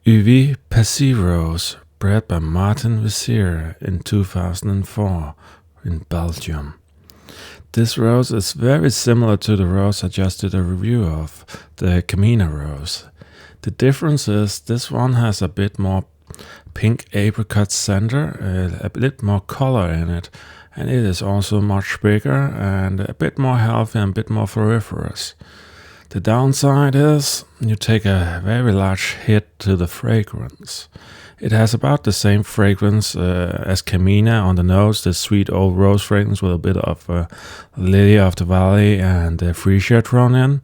Eeuwige Passie rose, bred by Martin Vizier in 2004 in Belgium. This rose is very similar to the rose I just did a review of, the Camina rose. The difference is this one has a bit more pink apricot center, a bit more color in it, and it is also much bigger and a bit more healthy and a bit more floriferous. The downside is you take a very large hit to the fragrance. It has about the same fragrance as Camina on the nose, the sweet old rose fragrance with a bit of lily of the valley and freesia thrown in,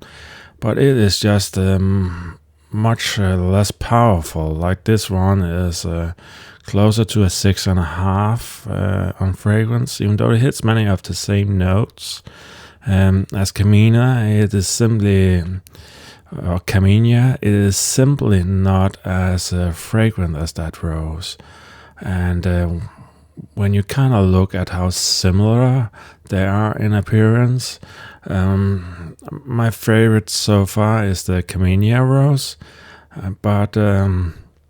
but it is just much less powerful. Like this one is closer to a 6.5 on fragrance, even though it hits many of the same notes. As Camina, it is simply, or Camina, it is simply not as fragrant as that rose. And when you kind of look at how similar they are in appearance, my favorite so far is the Camina rose, but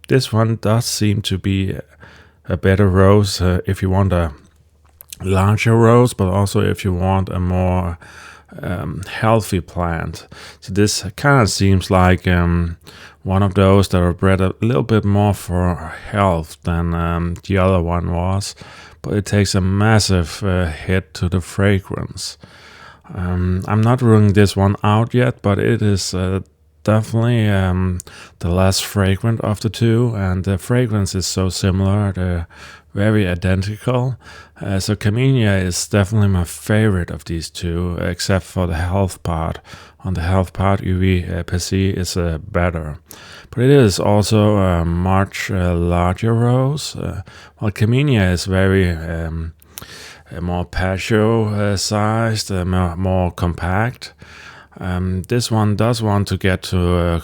this one does seem to be a better rose if you want a larger rose, but also if you want a more healthy plant. So this kind of seems like one of those that are bred a little bit more for health than the other one was, but it takes a massive hit to the fragrance. I'm not ruling this one out yet, but it is definitely the less fragrant of the two, and the fragrance is so similar. They're very identical. So Camina is definitely my favorite of these two, except for the health part. On the health part, Eeuwige Passie is better. But it is also a much larger rose. While Camina is very more patio sized, more compact. This one does want to get to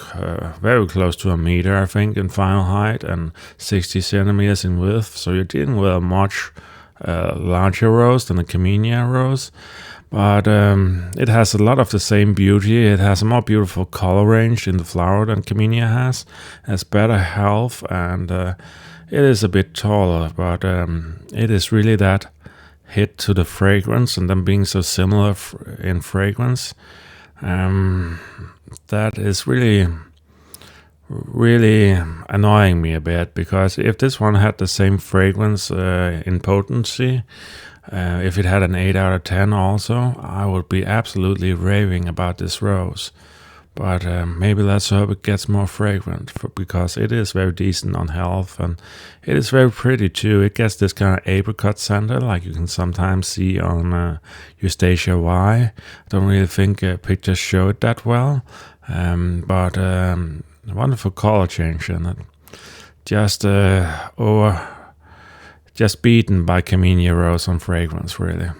very close to 1 meter, I think, in final height and 60 centimeters in width. So you're dealing with a much larger rose than the Camina rose. But it has a lot of the same beauty. It has a more beautiful color range in the flower than Camina has. It has better health, and it is a bit taller, but it is really that hit to the fragrance and them being so similar in fragrance. That is really annoying me a bit, because if this one had the same fragrance in potency, if it had an 8 out of 10 also, I would be absolutely raving about this rose. But maybe let's hope it gets more fragrant, because it is very decent on health, and it is very pretty too. It gets this kind of apricot center like you can sometimes see on Eustacia Y. I don't really think pictures show it that well, but wonderful color change in it. Just beaten by Camina rose on fragrance, really.